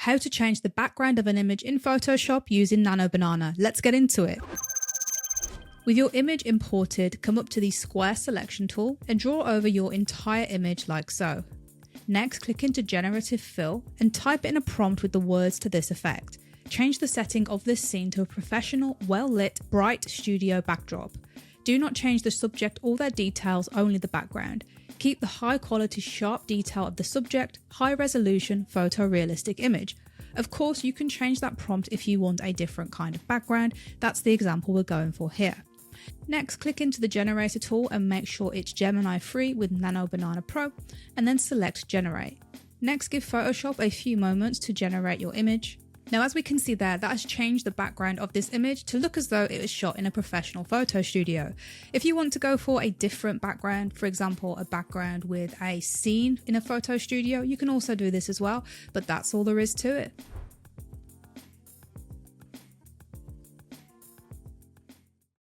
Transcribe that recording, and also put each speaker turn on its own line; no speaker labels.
how to change the background of an image in Photoshop using Nano Banana. Let's get into it. With your image imported, come up to the square selection tool and draw over your entire image like so. Next, click into Generative Fill and type in a prompt with the words to this effect. Change the setting of this scene to a professional, well-lit, bright studio backdrop. Do not change the subject or their details, only the background. Keep the high quality, sharp detail of the subject, high resolution, photorealistic image. Of course, you can change that prompt if you want a different kind of background. That's the example we're going for here. Next, click into the generator tool and make sure it's Gemini free with Nano Banana Pro, and then select generate. Next, give Photoshop a few moments to generate your image. Now, as we can see there, that has changed the background of this image to look as though it was shot in a professional photo studio. If you want to go for a different background, for example, a background with a scene in a photo studio, you can also do this as well, but that's all there is to it.